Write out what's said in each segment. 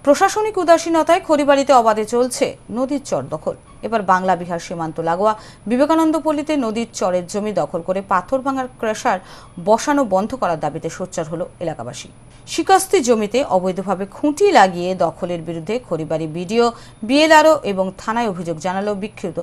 প্রশাসনিক উদাসীনতায় খড়িবাড়িতে অবাধে চলছে নদীর চর দখল। এবার বাংলা বিহার সীমান্ত লাগোয়া বিবেকানন্দ পল্লীতে নদীর চরের জমি দখল করে পাথর ভাঙার ক্রাশার বসানো বন্ধ করার দাবিতে সোচ্চার হলো এলাকাবাসী। শিকাস্তি জমিতে অবৈধভাবে খুঁটি লাগিয়ে দখলের বিরুদ্ধে খড়িবাড়ি বিডিও, বিএলআরও এবং থানায় অভিযোগ জানালো বিক্ষুব্ধ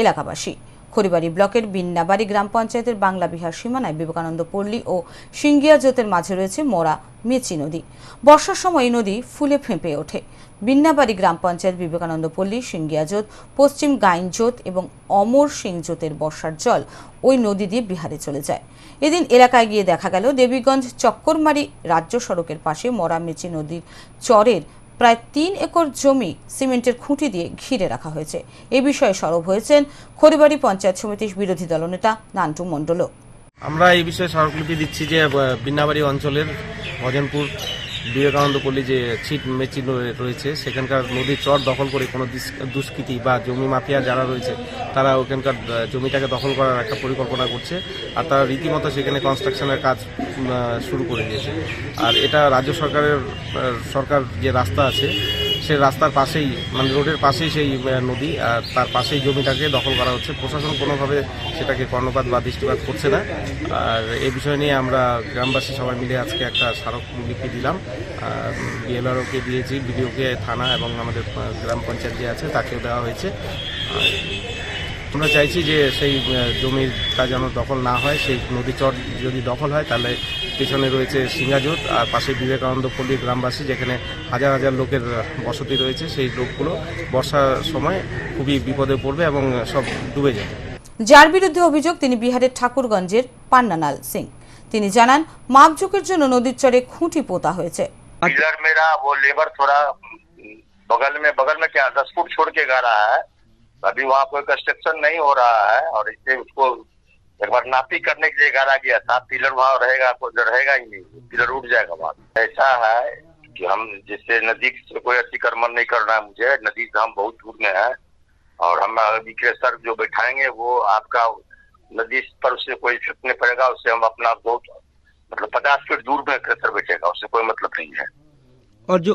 এলাকাবাসী। খড়িবাড়ি ব্লকের বিন্নাবাড়ি গ্রাম পঞ্চায়েতের বাংলা বিহার সীমানায় বিবেকানন্দ পল্লী ও সিঙ্গিয়া জোতের মাঝে রয়েছে মরা মেচি নদী। বর্ষার সময় এই নদী ফুলে ফেঁপে ওঠে। বিন্নাবাড়ি গ্রাম পঞ্চায়েত, বিবেকানন্দ পল্লী, সিঙ্গিয়া জোত, পশ্চিম গাইন জোত এবং অমর সিং জোতের বর্ষার জল ওই নদী দিয়ে বিহারে চলে যায়। এদিন এলাকায় গিয়ে দেখা গেল দেবীগঞ্জ চক্করমারি রাজ্য সড়কের পাশে মরা মেচি নদীর চরের প্রায় 3 একর জমি সিমেন্টের খুঁটি দিয়ে ঘিরে রাখা হয়েছে। এ বিষয়ে সরব হয়েছেন খড়িবাড়ি পঞ্চায়েত সমিতির বিরোধী দলনেতা নান্টু মণ্ডল। আমরা এই বিষয়ে স্মারকলিপি দিচ্ছি যে বিন্নাবাড়ি অঞ্চলের ভজনপুর বিবেকানন্দ পল্লী যে ছিট মেচি রয়েছে, সেখানকার নদীর চর দখল করে কোনো দুষ্কৃতী বা জমি মাফিয়া যারা রয়েছে তারা ওখানকার জমিটাকে দখল করার একটা পরিকল্পনা করছে, আর তারা রীতিমতো সেখানে কনস্ট্রাকশনের কাজ শুরু করে দিয়েছে। আর এটা রাজ্য সরকার যে রাস্তা আছে সেই রাস্তার পাশেই, মানে রোডের পাশেই সেই নদী, আর তার পাশেই জমিটাকে দখল করা হচ্ছে। প্রশাসন কোনোভাবে সেটাকে কর্ণপাত বা দৃষ্টিপাত করছে না। আর এই বিষয় নিয়ে আমরা গ্রামবাসী সবাই মিলে আজকে একটা স্মারকলিপি দিলাম। বিএলআরওকে দিয়েছি, বিডিওকে, থানা এবং আমাদের গ্রাম পঞ্চায়েত যে আছে তাকেও দেওয়া হয়েছে। আমরা চাইছি যে সেই জমিটা যেন দখল না হয়। সেই নদী চর যদি দখল হয় তাহলে পেছনে রয়েছে সিঙ্গাজোত আর পাশে বিবেকানন্দ পল্লীর গ্রামবাসী, যেখানে হাজার হাজার লোকের বসতি রয়েছে। সেই লোকগুলো বর্ষার সময় খুবই বিপদে পড়বে এবং সব ডুবে যাবে। যার বিরুদ্ধে অভিযোগ তিনি বিহারের ঠাকুরগঞ্জের পান্নালাল সিং। তিনি জানান, মাপঝোঁকের জন্য নদীর চরে খুঁটি পোতা হয়েছে। पिलर मेरा वो लेबर थोड़ा बगल में क्या 10 फुट छोड़ के गा रहा है। अभी वहाँ कोई कंस्ट्रक्शन नहीं हो रहा है और इससे उसको एक बार नापी करने के लिए गाड़ा गया था। पिलर वहाँ रहेगा, कोई रहेगा ही नहीं, पिलर उठ जाएगा वहाँ। ऐसा है कि हम जिससे नदी से कोई अतिक्रमण नहीं करना है मुझे। नदी से हम बहुत दूर में है और हम अभी क्रेशर जो बैठाएंगे वो आपका नदी पर उससे कोई इफेक्ट नहीं पड़ेगा। उससे हम अपना बहुत मतलब 50 फीट दूर में क्रेशर बैठेगा, उससे कोई मतलब नहीं है। और जो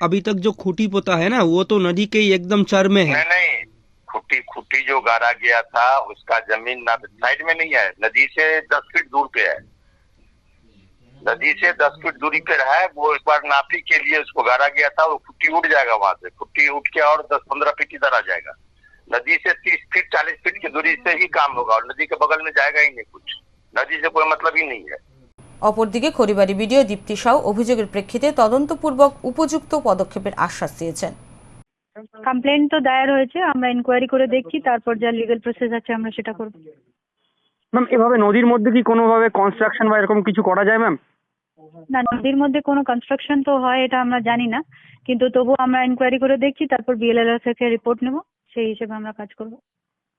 अभी तक जो खूंटी पोता है ना, वो तो नदी के एकदम चर में है। नहीं, खुट्टी जो गाड़ा गया था उसका जमीन ना साइड में नहीं है, नदी से 10 फीट दूर पे है। नदी से 10 फीट दूरी पे है। वो एक बार नापी के लिए उसको गाड़ा गया था। वो खुट्टी उठ जाएगा वहां से, खुट्टी उठ के और 10-15 फीट इधर आ जाएगा। नदी से 30 फीट 40 फीट की दूरी से ही काम होगा और नदी के बगल में जाएगा ही नहीं कुछ। नदी से कोई मतलब ही नहीं है। অপরদিকে খড়িবাড়ি বিডিও দীপ্তি সাউ অভিযোগের প্রেক্ষিতে তদন্তপূর্বক উপযুক্ত পদক্ষেপের আশ্বাস দিয়েছেন। কমপ্লেন তো দায়ের হয়েছে, আমরা ইনকোয়ারি করে দেখছি, তারপর যা লিগ্যাল প্রসেস আছে আমরা সেটা করব। ম্যাম, এভাবে নদীর মধ্যে কি কোনোভাবে কনস্ট্রাকশন বা এরকম কিছু করা যায় ম্যাম? না, নদীর মধ্যে কোনো কনস্ট্রাকশন তো হয় এটা আমরা জানি না, কিন্তু তবু আমরা ইনকোয়ারি করে দেখছি, তারপর বিএলআরও থেকে রিপোর্ট নেব, সেই হিসেবে আমরা কাজ করব।